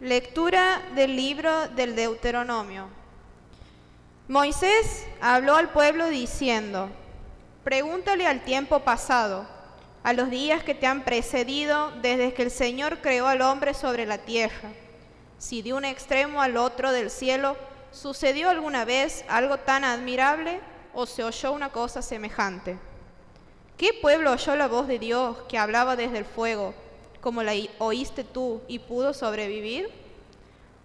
Lectura del libro del Deuteronomio. Moisés habló al pueblo diciendo: Pregúntale al tiempo pasado, a los días que te han precedido desde que el Señor creó al hombre sobre la tierra, si de un extremo al otro del cielo sucedió alguna vez algo tan admirable o se oyó una cosa semejante. ¿Qué pueblo oyó la voz de Dios que hablaba desde el fuego, como la oíste tú, y pudo sobrevivir?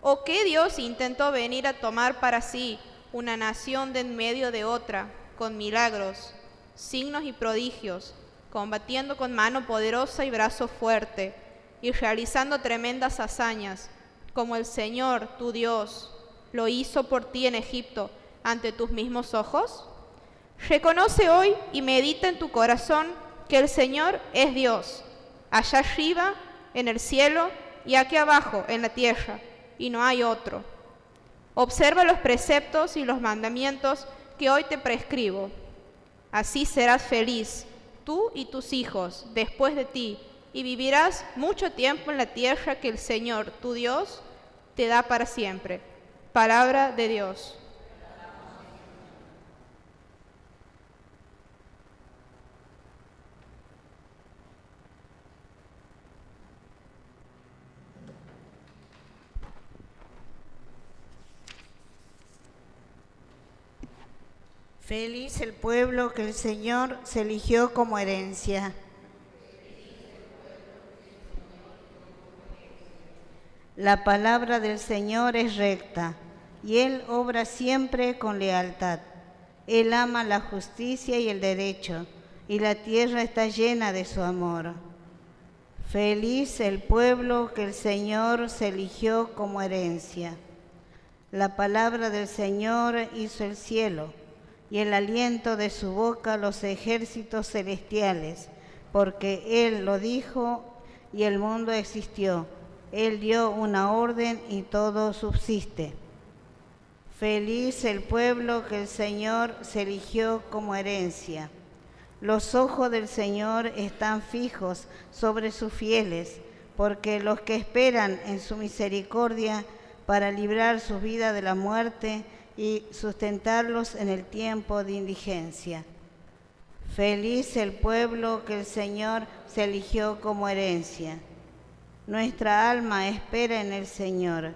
¿O qué Dios intentó venir a tomar para sí una nación de en medio de otra, con milagros, signos y prodigios, combatiendo con mano poderosa y brazo fuerte, y realizando tremendas hazañas, como el Señor, tu Dios, lo hizo por ti en Egipto, ante tus mismos ojos? Reconoce hoy y medita en tu corazón que el Señor es Dios, allá arriba en el cielo y aquí abajo en la tierra, y no hay otro. Observa los preceptos y los mandamientos que hoy te prescribo. Así serás feliz, tú y tus hijos, después de ti, y vivirás mucho tiempo en la tierra que el Señor, tu Dios, te da para siempre. Palabra de Dios. Feliz el pueblo que el Señor se eligió como herencia. La palabra del Señor es recta, y Él obra siempre con lealtad. Él ama la justicia y el derecho, y la tierra está llena de su amor. Feliz el pueblo que el Señor se eligió como herencia. La palabra del Señor hizo el cielo, y el aliento de su boca los ejércitos celestiales, porque Él lo dijo y el mundo existió. Él dio una orden y todo subsiste. Feliz el pueblo que el Señor se eligió como herencia. Los ojos del Señor están fijos sobre sus fieles, porque los que esperan en su misericordia para librar sus vidas de la muerte y sustentarlos en el tiempo de indigencia. Feliz el pueblo que el Señor se eligió como herencia. Nuestra alma espera en el Señor.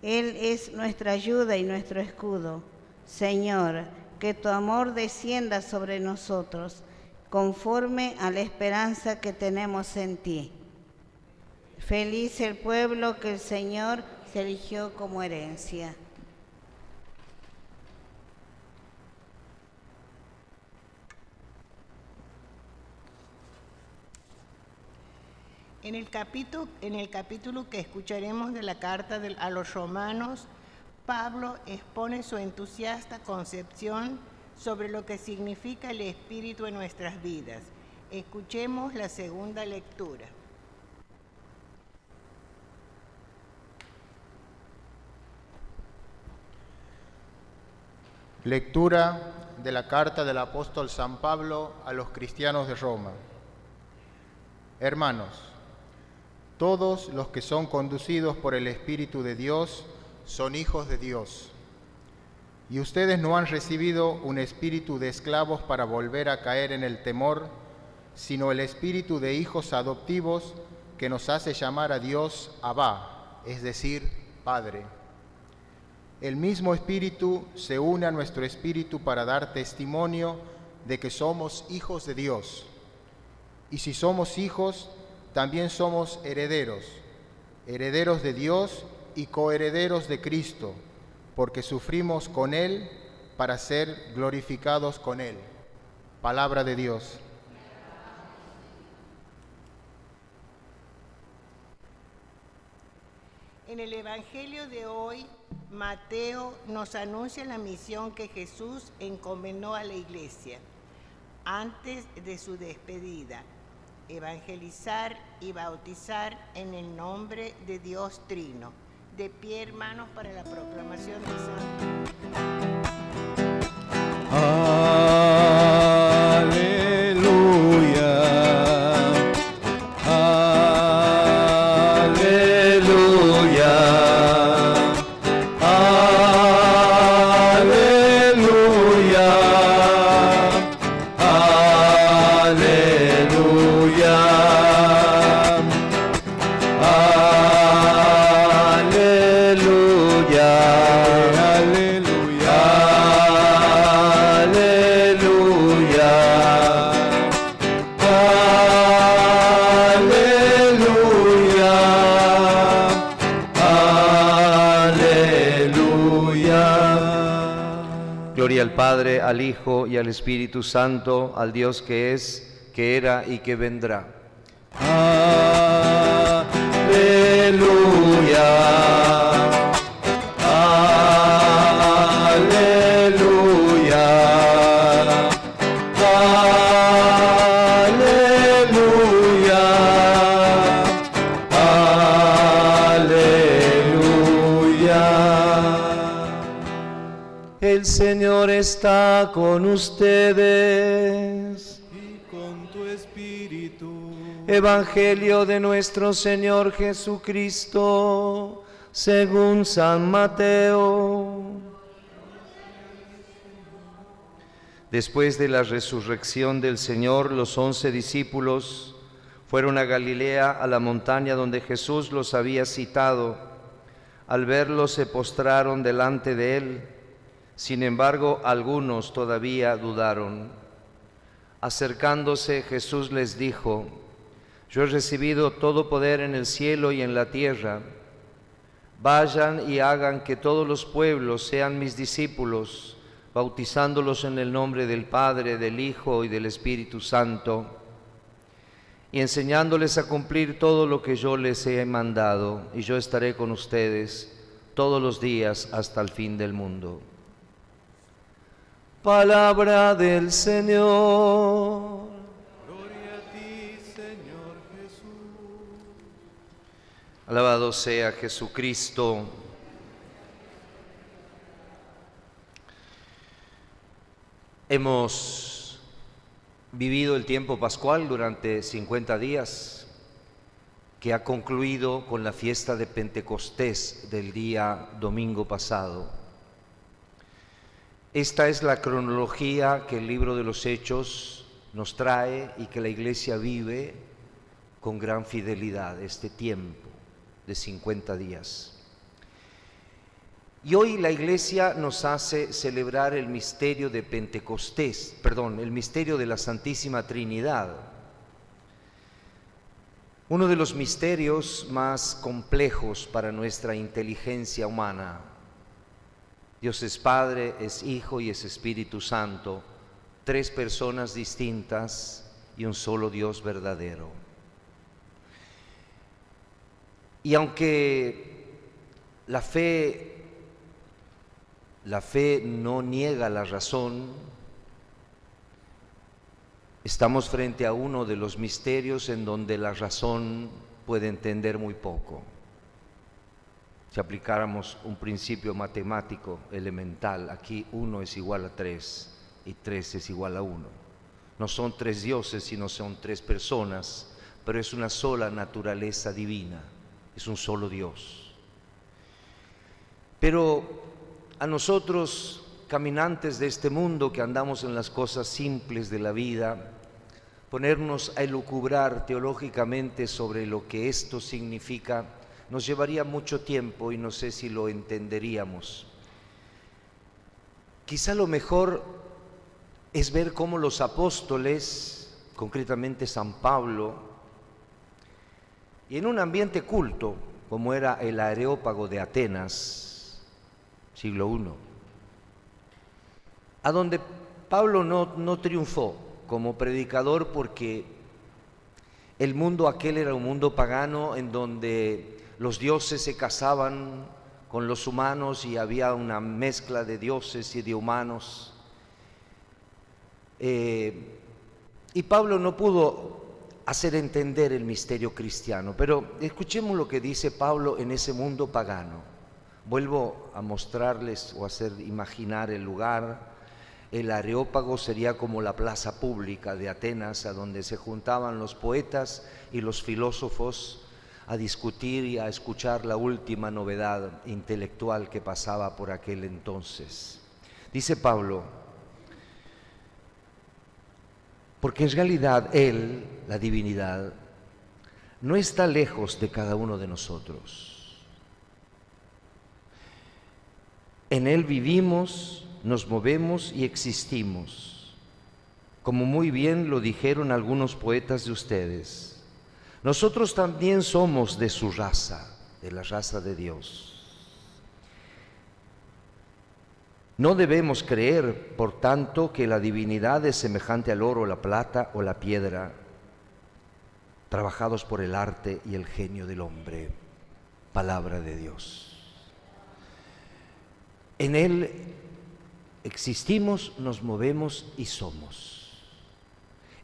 Él es nuestra ayuda y nuestro escudo. Señor, que tu amor descienda sobre nosotros, conforme a la esperanza que tenemos en ti. Feliz el pueblo que el Señor se eligió como herencia. En el capítulo que escucharemos de la carta a los romanos, Pablo expone su entusiasta concepción sobre lo que significa el Espíritu en nuestras vidas. Escuchemos la segunda lectura. Lectura de la carta del apóstol San Pablo a los cristianos de Roma. Hermanos, todos los que son conducidos por el Espíritu de Dios son hijos de Dios. Y ustedes no han recibido un espíritu de esclavos para volver a caer en el temor, sino el espíritu de hijos adoptivos que nos hace llamar a Dios Abba, es decir, Padre. El mismo Espíritu se une a nuestro espíritu para dar testimonio de que somos hijos de Dios. Y si somos hijos, también somos herederos, herederos de Dios y coherederos de Cristo, porque sufrimos con Él para ser glorificados con Él. Palabra de Dios. En el Evangelio de hoy, Mateo nos anuncia la misión que Jesús encomendó a la Iglesia antes de su despedida: evangelizar y bautizar en el nombre de Dios Trino. De pie, hermanos, para la proclamación del Santo. Aleluya, aleluya. Gloria al Padre, al Hijo y al Espíritu Santo, al Dios que es, que era y que vendrá. Aleluya. Aleluya. Aleluya. El Señor está con ustedes. Y con tu espíritu. Evangelio de nuestro Señor Jesucristo, según San Mateo. Después de la resurrección del Señor, los 11 discípulos fueron a Galilea, a la montaña donde Jesús los había citado. Al verlo se postraron delante de él. Sin embargo, algunos todavía dudaron. Acercándose, Jesús les dijo: Yo he recibido todo poder en el cielo y en la tierra. Vayan y hagan que todos los pueblos sean mis discípulos, bautizándolos en el nombre del Padre, del Hijo y del Espíritu Santo, y enseñándoles a cumplir todo lo que yo les he mandado, y yo estaré con ustedes todos los días hasta el fin del mundo. Palabra del Señor. Gloria a ti, Señor Jesús. Alabado sea Jesucristo. Hemos vivido el tiempo pascual durante 50 días, que ha concluido con la fiesta de Pentecostés del día domingo pasado. Esta es la cronología que el libro de los Hechos nos trae y que la Iglesia vive con gran fidelidad este tiempo de 50 días. Y hoy la Iglesia nos hace celebrar el misterio de Pentecostés, el misterio de la Santísima Trinidad. Uno de los misterios más complejos para nuestra inteligencia humana. Dios es Padre, es Hijo y es Espíritu Santo, tres personas distintas y un solo Dios verdadero. Y aunque la fe no niega la razón, estamos frente a uno de los misterios en donde la razón puede entender muy poco. Si aplicáramos un principio matemático elemental, aquí 1 es igual a 3 y 3 es igual a 1. No son tres dioses, sino son tres personas, pero es una sola naturaleza divina, es un solo Dios. Pero a nosotros, caminantes de este mundo que andamos en las cosas simples de la vida, ponernos a elucubrar teológicamente sobre lo que esto significa nos llevaría mucho tiempo y no sé si lo entenderíamos. Quizá lo mejor es ver cómo los apóstoles, concretamente San Pablo, y en un ambiente culto, como era el Areópago de Atenas, siglo I, a donde Pablo no triunfó como predicador porque el mundo aquel era un mundo pagano en donde los dioses se casaban con los humanos y había una mezcla de dioses y de humanos. Y Pablo no pudo hacer entender el misterio cristiano, pero escuchemos lo que dice Pablo en ese mundo pagano. Vuelvo a mostrarles o a hacer imaginar el lugar. El Areópago sería como la plaza pública de Atenas, a donde se juntaban los poetas y los filósofos a discutir y a escuchar la última novedad intelectual que pasaba por aquel entonces. Dice Pablo: porque en realidad Él, la divinidad, no está lejos de cada uno de nosotros. En Él vivimos, nos movemos y existimos, como muy bien lo dijeron algunos poetas de ustedes. Nosotros también somos de su raza, de la raza de Dios. No debemos creer, por tanto, que la divinidad es semejante al oro, la plata o la piedra, trabajados por el arte y el genio del hombre. Palabra de Dios. En Él existimos, nos movemos y somos.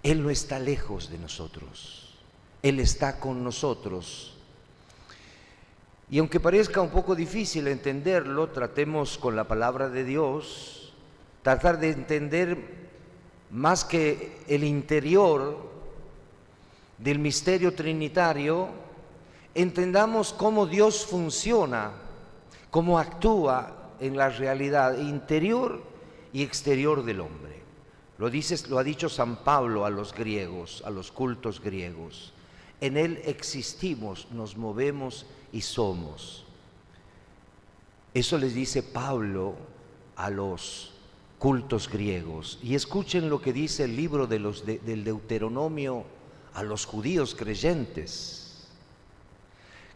Él no está lejos de nosotros, Él está con nosotros. Y aunque parezca un poco difícil entenderlo, tratemos con la palabra de Dios, tratar de entender más que el interior del misterio trinitario, entendamos cómo Dios funciona, cómo actúa en la realidad interior y exterior del hombre. Lo ha dicho San Pablo a los griegos, a los cultos griegos. En Él existimos, nos movemos y somos. Eso les dice Pablo a los cultos griegos. Y escuchen lo que dice el libro del Deuteronomio a los judíos creyentes.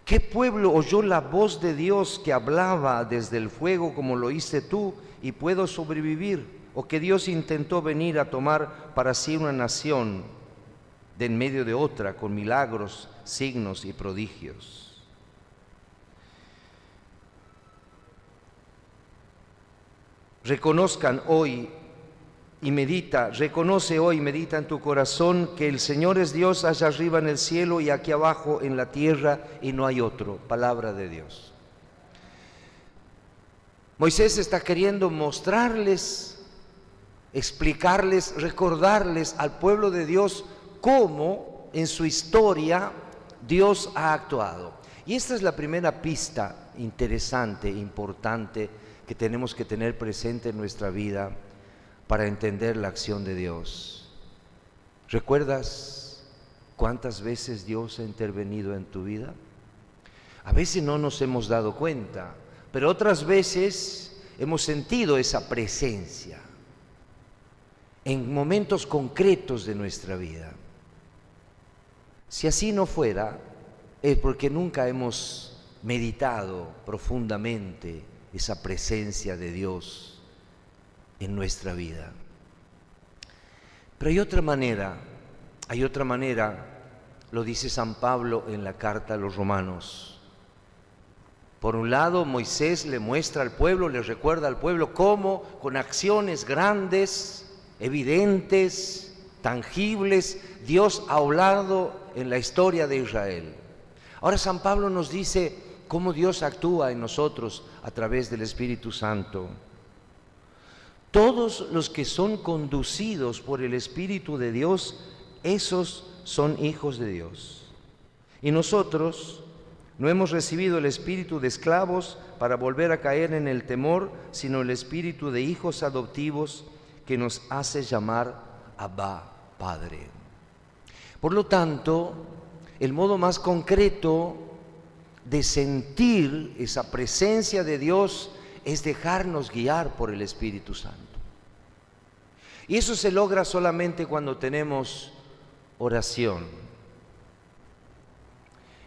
¿Qué pueblo oyó la voz de Dios que hablaba desde el fuego como lo oíste tú y puedo sobrevivir? ¿O que Dios intentó venir a tomar para sí una nación de en medio de otra con milagros, signos y prodigios? Reconozcan hoy y reconoce hoy, medita en tu corazón que el Señor es Dios allá arriba en el cielo y aquí abajo en la tierra y no hay otro. Palabra de Dios. Moisés está queriendo mostrarles, explicarles, recordarles al pueblo de Dios cómo en su historia Dios ha actuado. Y esta es la primera pista interesante, importante, que tenemos que tener presente en nuestra vida para entender la acción de Dios. ¿Recuerdas cuántas veces Dios ha intervenido en tu vida? A veces no nos hemos dado cuenta, pero otras veces hemos sentido esa presencia en momentos concretos de nuestra vida. Si así no fuera, es porque nunca hemos meditado profundamente esa presencia de Dios en nuestra vida. Pero hay otra manera, lo dice San Pablo en la carta a los Romanos. Por un lado, Moisés le muestra al pueblo, le recuerda al pueblo cómo con acciones grandes, evidentes, tangibles, Dios ha hablado en la historia de Israel. Ahora San Pablo nos dice cómo Dios actúa en nosotros a través del Espíritu Santo. Todos los que son conducidos por el Espíritu de Dios, esos son hijos de Dios. Y nosotros no hemos recibido el espíritu de esclavos para volver a caer en el temor, sino el espíritu de hijos adoptivos que nos hace llamar Abba, Padre. Por lo tanto, el modo más concreto de sentir esa presencia de Dios es dejarnos guiar por el Espíritu Santo. Y eso se logra solamente cuando tenemos oración.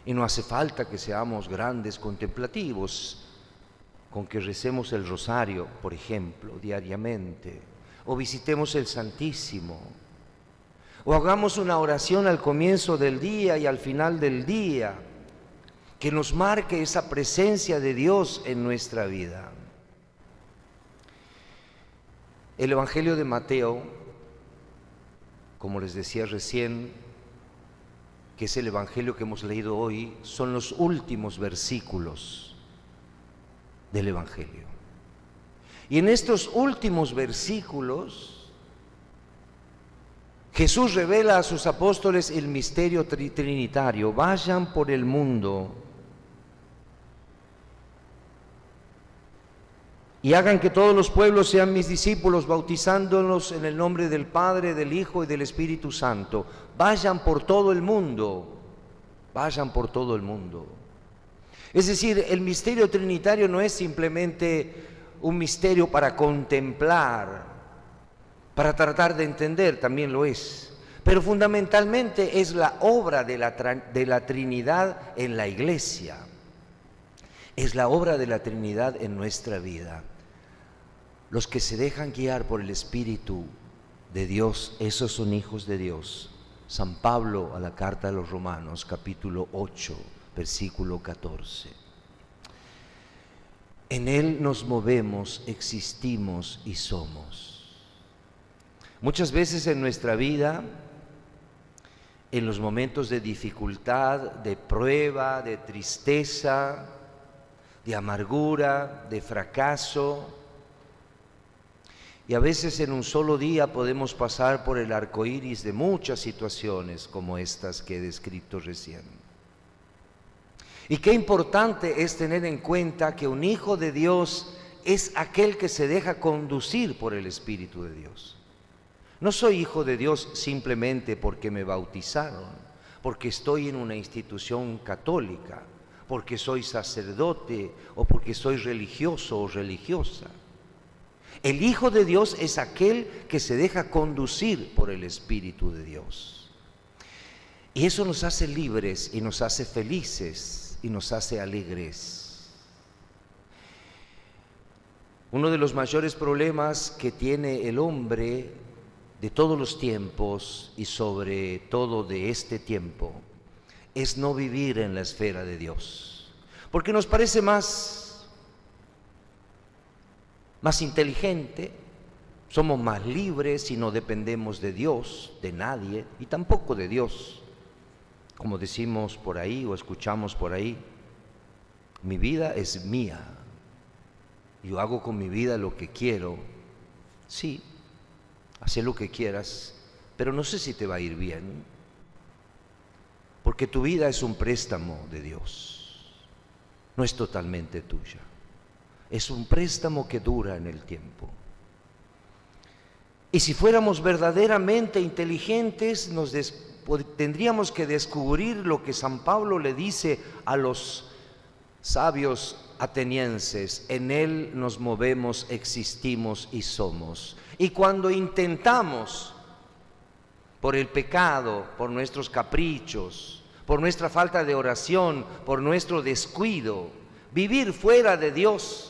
Y no hace falta que seamos grandes contemplativos, con que recemos el rosario, por ejemplo, diariamente, o visitemos el Santísimo, o hagamos una oración al comienzo del día y al final del día, que nos marque esa presencia de Dios en nuestra vida. El Evangelio de Mateo, como les decía recién, que es el Evangelio que hemos leído hoy, son los últimos versículos del Evangelio. Y en estos últimos versículos, Jesús revela a sus apóstoles el misterio trinitario. Vayan por el mundo y hagan que todos los pueblos sean mis discípulos, bautizándolos en el nombre del Padre, del Hijo y del Espíritu Santo. Vayan por todo el mundo, vayan por todo el mundo. Es decir, el misterio trinitario no es simplemente un misterio para contemplar, para tratar de entender, también lo es. Pero fundamentalmente es la obra de la Trinidad en la Iglesia. Es la obra de la Trinidad en nuestra vida. Los que se dejan guiar por el Espíritu de Dios, esos son hijos de Dios. San Pablo a la carta de los Romanos, capítulo 8, versículo 14. En Él nos movemos, existimos y somos. Muchas veces en nuestra vida, en los momentos de dificultad, de prueba, de tristeza, de amargura, de fracaso, y a veces en un solo día podemos pasar por el arco iris de muchas situaciones como estas que he descrito recién. Y qué importante es tener en cuenta que un hijo de Dios es aquel que se deja conducir por el Espíritu de Dios. No soy hijo de Dios simplemente porque me bautizaron, porque estoy en una institución católica, porque soy sacerdote o porque soy religioso o religiosa. El Hijo de Dios es aquel que se deja conducir por el Espíritu de Dios. Y eso nos hace libres y nos hace felices y nos hace alegres. Uno de los mayores problemas que tiene el hombre de todos los tiempos y sobre todo de este tiempo es no vivir en la esfera de Dios, porque nos parece más inteligente, somos más libres y no dependemos de Dios, de nadie y tampoco de Dios. Como decimos por ahí o escuchamos por ahí, mi vida es mía, yo hago con mi vida lo que quiero. Sí, haz lo que quieras, pero no sé si te va a ir bien, porque tu vida es un préstamo de Dios, no es totalmente tuya. Es un préstamo que dura en el tiempo. Y si fuéramos verdaderamente inteligentes, tendríamos que descubrir lo que San Pablo le dice a los sabios atenienses: en Él nos movemos, existimos y somos. Y cuando intentamos, por el pecado, por nuestros caprichos, por nuestra falta de oración, por nuestro descuido, vivir fuera de Dios,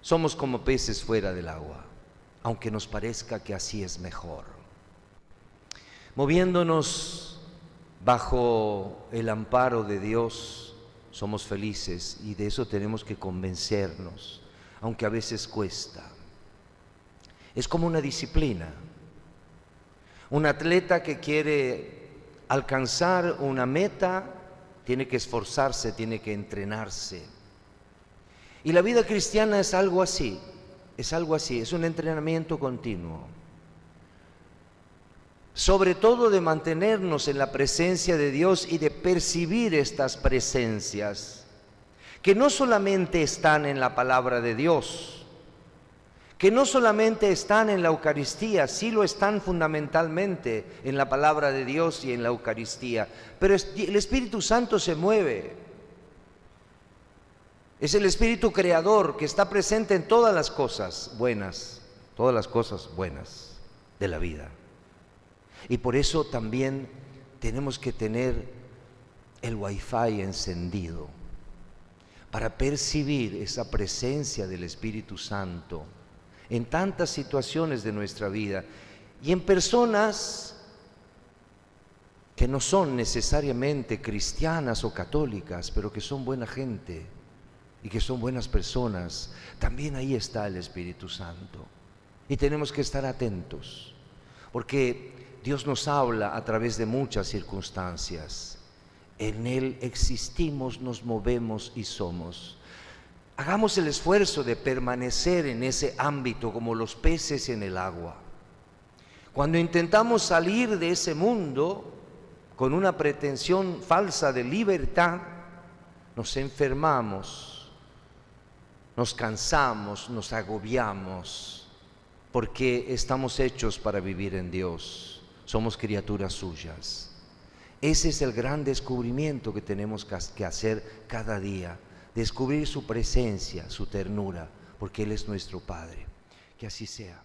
somos como peces fuera del agua, aunque nos parezca que así es mejor. Moviéndonos bajo el amparo de Dios, somos felices y de eso tenemos que convencernos, aunque a veces cuesta. Es como una disciplina. Un atleta que quiere alcanzar una meta tiene que esforzarse, tiene que entrenarse. Y la vida cristiana es algo así, es un entrenamiento continuo. Sobre todo de mantenernos en la presencia de Dios y de percibir estas presencias, que no solamente están en la palabra de Dios, que no solamente están en la Eucaristía, sí lo están fundamentalmente en la palabra de Dios y en la Eucaristía, pero el Espíritu Santo se mueve. Es el Espíritu Creador que está presente en todas las cosas buenas de la vida. Y por eso también tenemos que tener el Wi-Fi encendido para percibir esa presencia del Espíritu Santo en tantas situaciones de nuestra vida y en personas que no son necesariamente cristianas o católicas, pero que son buena gente y que son buenas personas. También ahí está el Espíritu Santo y tenemos que estar atentos, porque Dios nos habla a través de muchas circunstancias. En Él existimos, nos movemos y somos. Hagamos el esfuerzo de permanecer en ese ámbito como los peces en el agua. Cuando intentamos salir de ese mundo con una pretensión falsa de libertad, nos enfermamos, nos cansamos, nos agobiamos, porque estamos hechos para vivir en Dios, somos criaturas suyas. Ese es el gran descubrimiento que tenemos que hacer cada día, descubrir su presencia, su ternura, porque Él es nuestro Padre. Que así sea.